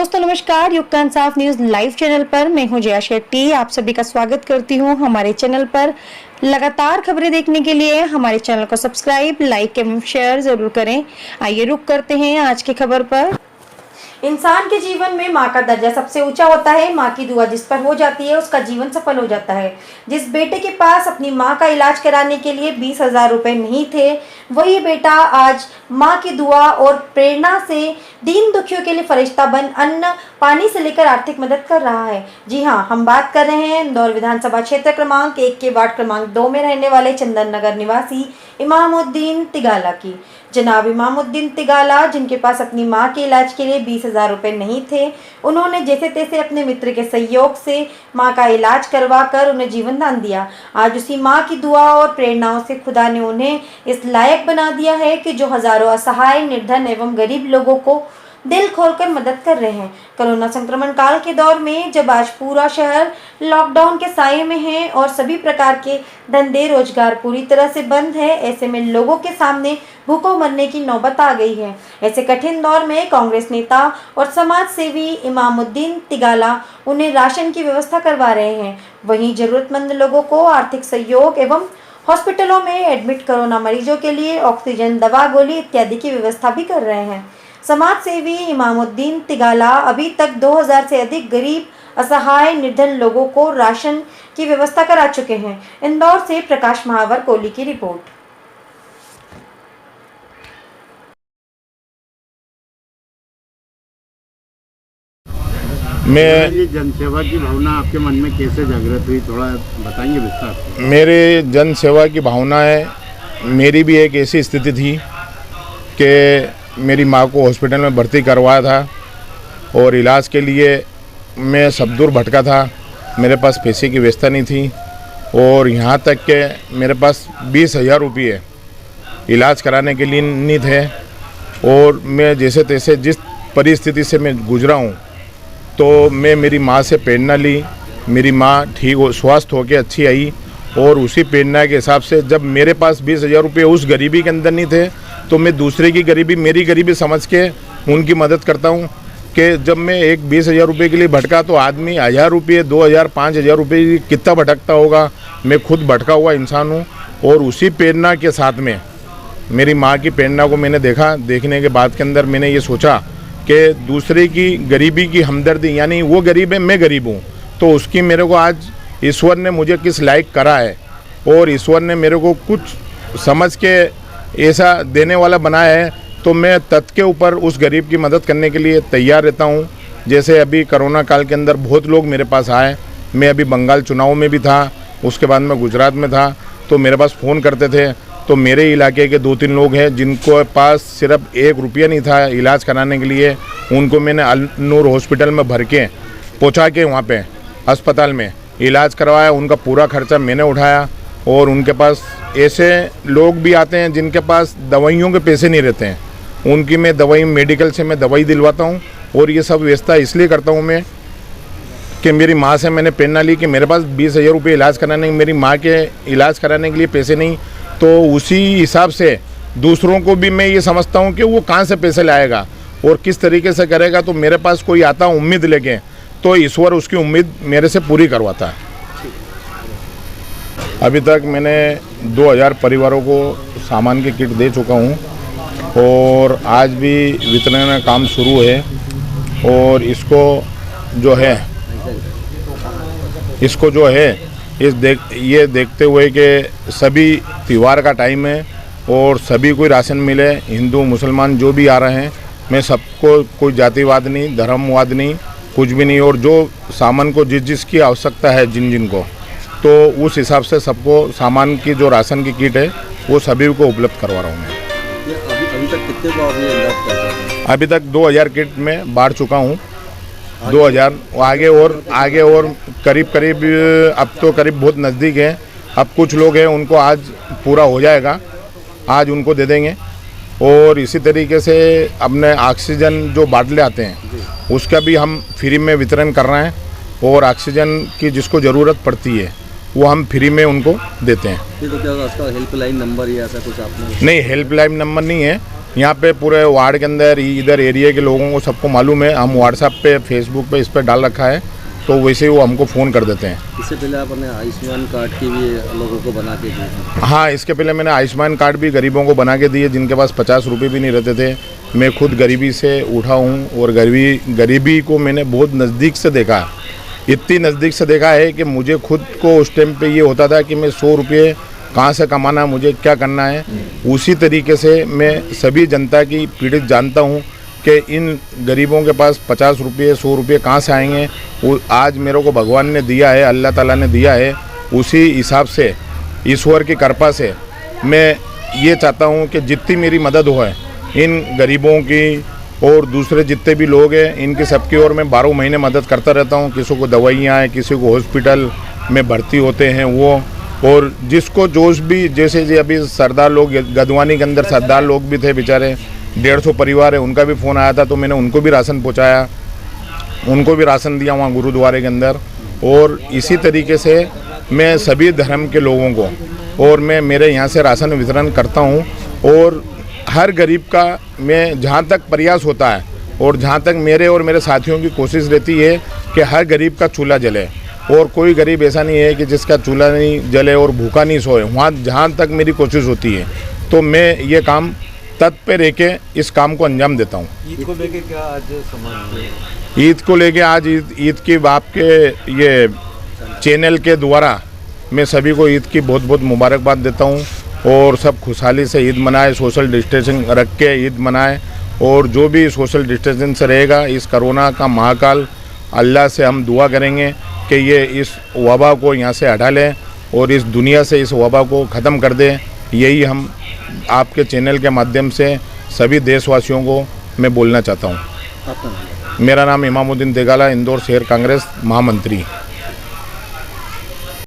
दोस्तों नमस्कार, युग का इंसाफ न्यूज लाइव चैनल पर मैं हूं जया शेट्टी। आप सभी का स्वागत करती हूं हमारे चैनल पर। लगातार खबरें देखने के लिए हमारे चैनल को सब्सक्राइब, लाइक एवं शेयर जरूर करें। आइए रुक करते हैं आज की खबर पर। इंसान के जीवन में माँ का दर्जा सबसे ऊंचा होता है। माँ की दुआ जिस पर हो जाती है उसका जीवन सफल हो जाता है। जिस बेटे के पास अपनी माँ का इलाज कराने के लिए 20,000 रुपए नहीं थे, वही बेटा आज माँ की दुआ और प्रेरणा से दीन दुखियों के लिए फरिश्ता बन अन्न पानी से लेकर आर्थिक मदद कर रहा है। जी हाँ, हम बात कर रहे हैं इंदौर विधानसभा क्षेत्र क्रमांक 1 के वार्ड क्रमांक 2 में रहने वाले चंदन नगर निवासी इमामुद्दीन तिगाला की। जनाब इमामुद्दीन तिगाला, जिनके पास अपनी मां के इलाज के लिए 20,000 रुपए नहीं थे, उन्होंने जैसे तैसे अपने मित्र के सहयोग से मां का इलाज करवाकर उन्हें जीवन दान दिया। आज उसी मां की दुआ और प्रेरणाओं से खुदा ने उन्हें इस लायक बना दिया है कि जो हजारों असहाय, निर्धन एवं गरीब लोगों को दिल खोलकर मदद कर रहे हैं। कोरोना संक्रमण काल के दौर में जब आज पूरा शहर लॉकडाउन के साये में है और सभी प्रकार के धंधे रोजगार पूरी तरह से बंद है, ऐसे में लोगों के सामने भूखों मरने की नौबत आ गई है। ऐसे कठिन दौर में कांग्रेस नेता और समाज सेवी इमामुद्दीन तिगाला उन्हें राशन की व्यवस्था करवा रहे हैं। वहीं जरूरतमंद लोगों को आर्थिक सहयोग एवं हॉस्पिटलों में एडमिट कोरोना मरीजों के लिए ऑक्सीजन, दवा, गोली इत्यादि की व्यवस्था भी कर रहे हैं। समाज सेवी इमामुद्दीन तिगाला अभी तक 2000 से अधिक गरीब, असहाय, निर्धन लोगों को राशन की व्यवस्था करा चुके हैं। इंदौर से प्रकाश महावर कोहली की रिपोर्ट। मैं जनसेवा की भावना आपके मन में कैसे जागृत हुई, थोड़ा बताएंगे विस्तार से? मेरे जन सेवा की भावना है। मेरी भी एक ऐसी स्थिति थी कि मेरी माँ को हॉस्पिटल में भर्ती करवाया था और इलाज के लिए मैं सब दूर भटका था। मेरे पास पैसे की व्यवस्था नहीं थी और यहाँ तक कि मेरे पास 20,000 रुपये इलाज कराने के लिए नहीं थे। और मैं जैसे तैसे जिस परिस्थिति से मैं गुजरा हूँ, तो मैं मेरी माँ से प्रेरणा ली। मेरी माँ ठीक हो, स्वस्थ होकर अच्छी आई और उसी प्रेरणा के हिसाब से जब मेरे पास 20,000 रुपये उस गरीबी के अंदर नहीं थे, तो मैं दूसरे की गरीबी मेरी गरीबी समझ के उनकी मदद करता हूँ। कि जब मैं एक 20,000 रुपये के लिए भटका तो आदमी 1,000 रुपये, 2,000, 5,000 रुपये कितना भटकता होगा। मैं खुद भटका हुआ इंसान हूँ और उसी प्रेरणा के साथ में मेरी माँ की प्रेरणा को मैंने देखा। देखने के बाद के अंदर मैंने ये सोचा कि दूसरे की गरीबी की हमदर्दी, यानी वो गरीब है, मैं गरीब हूँ, तो उसकी मेरे को आज ईश्वर ने मुझे किस लायक करा है और ईश्वर ने मेरे को कुछ समझ के ऐसा देने वाला बनाया है, तो मैं तत् के ऊपर उस गरीब की मदद करने के लिए तैयार रहता हूँ। जैसे अभी कोरोना काल के अंदर बहुत लोग मेरे पास आए। मैं अभी बंगाल चुनाव में भी था, उसके बाद मैं गुजरात में था, तो मेरे पास फ़ोन करते थे। तो मेरे इलाके के 2-3 लोग हैं जिनको पास सिर्फ 1 रुपया नहीं था इलाज कराने के लिए। उनको मैंने अल नूर हॉस्पिटल में भर के पहुँचा के वहाँ पे अस्पताल में इलाज करवाया। उनका पूरा खर्चा मैंने उठाया। और उनके पास ऐसे लोग भी आते हैं जिनके पास दवाइयों के पैसे नहीं रहते हैं, उनकी मैं दवाई मेडिकल से मैं दवाई दिलवाता हूँ। और ये सब व्यवस्था इसलिए करता हूँ मैं कि मेरी माँ से मैंने प्रेरणा ली कि मेरे पास 20,000 रुपये इलाज कराने, मेरी माँ के इलाज कराने के लिए पैसे नहीं, तो उसी हिसाब से दूसरों को भी मैं ये समझता हूँ कि वो कहाँ से पैसे लाएगा और किस तरीके से करेगा। तो मेरे पास कोई आता उम्मीद लेके, तो ईश्वर उसकी उम्मीद मेरे से पूरी करवाता है। अभी तक मैंने 2,000 परिवारों को सामान की किट दे चुका हूँ और आज भी वितरण का काम शुरू है। और इसको जो है ये देखते हुए कि सभी त्यौहार का टाइम है और सभी को राशन मिले, हिंदू मुसलमान जो भी आ रहे हैं, मैं सबको कोई जातिवाद नहीं, धर्मवाद नहीं, कुछ भी नहीं। और जो सामान को जिसकी आवश्यकता है जिन को, तो उस हिसाब से सबको सामान की जो राशन की किट है वो सभी को उपलब्ध करवा रहा हूँ मैं। अभी तक कितने को आपने इलाज किया? अभी तक 2,000 किट में बांट चुका हूँ। 2,000 आगे और करीब अब तो करीब बहुत नज़दीक है। अब कुछ लोग हैं उनको आज पूरा हो जाएगा, आज उनको दे देंगे। और इसी तरीके से अपने ऑक्सीजन जो बाटले आते हैं उसका भी हम फ्री में वितरण कर रहे हैं। और ऑक्सीजन की जिसको ज़रूरत पड़ती है वो हम फ्री में उनको देते हैं। तो क्या उसका हेल्पलाइन नंबर या ऐसा कुछ आपने? नहीं, हेल्पलाइन नंबर नहीं है, यहाँ पे पूरे वार्ड के अंदर इधर एरिया के लोगों को सबको मालूम है। हम व्हाट्सएप पे, फेसबुक पे इस पर डाल रखा है, तो वैसे ही वो हमको फ़ोन कर देते हैं। इससे पहले आपने आयुष्मान कार्ड की भी लोगों को बना के दिए? हाँ, इसके पहले मैंने आयुष्मान कार्ड भी गरीबों को बना के दिए, जिनके पास 50 रुपये भी नहीं रहते थे। मैं खुद गरीबी से उठा हूँ और गरीबी को मैंने बहुत नज़दीक से देखा। इतनी नज़दीक से देखा है कि मुझे खुद को उस टाइम पे ये होता था कि मैं 100 रुपये कहाँ से कमाना, मुझे क्या करना है। उसी तरीके से मैं सभी जनता की पीड़ित जानता हूँ कि इन गरीबों के पास 50 रुपये 100 रुपये कहाँ से आएंगे। वो आज मेरे को भगवान ने दिया है, अल्लाह ताला ने दिया है, उसी हिसाब से ईश्वर की कृपा से मैं ये चाहता हूँ कि जितनी मेरी मदद हो इन गरीबों की और दूसरे जितने भी लोग हैं इनकी सबकी, और मैं 12 महीने मदद करता रहता हूँ। किसी को दवाइयाँ हैं, किसी को हॉस्पिटल में भर्ती होते हैं वो, और जिसको जोश भी, जैसे जी अभी सरदार लोग गदवानी के अंदर सरदार लोग भी थे बेचारे, 150 परिवार है, उनका भी फ़ोन आया था, तो मैंने उनको भी राशन पहुँचाया, उनको भी राशन दिया वहाँ गुरुद्वारे के अंदर। और इसी तरीके से मैं सभी धर्म के लोगों को, और मैं मेरे यहाँ से राशन वितरण करता हूँ। और हर गरीब का मैं जहाँ तक प्रयास होता है और जहाँ तक मेरे और मेरे साथियों की कोशिश रहती है कि हर गरीब का चूल्हा जले, और कोई गरीब ऐसा नहीं है कि जिसका चूल्हा नहीं जले और भूखा नहीं सोए। वहाँ जहाँ तक मेरी कोशिश होती है तो मैं ये काम तत्पर रह के इस काम को अंजाम देता हूँ। ईद को लेके क्या आज समाज? ईद को लेके आज ईद की आपके ये चैनल के द्वारा मैं सभी को ईद की बहुत बहुत मुबारकबाद देता हूँ, और सब खुशहाली से ईद मनाए, सोशल डिस्टेंसिंग रख के ईद मनाए। और जो भी सोशल डिस्टेंसिंग से रहेगा इस कोरोना का महाकाल, अल्लाह से हम दुआ करेंगे कि ये इस वबा को यहाँ से हटा लें और इस दुनिया से इस वबा को ख़त्म कर दें। यही हम आपके चैनल के माध्यम से सभी देशवासियों को मैं बोलना चाहता हूँ। आपका नाम? मेरा नाम इमामुद्दीन देगाला, इंदौर शहर कांग्रेस महामंत्री।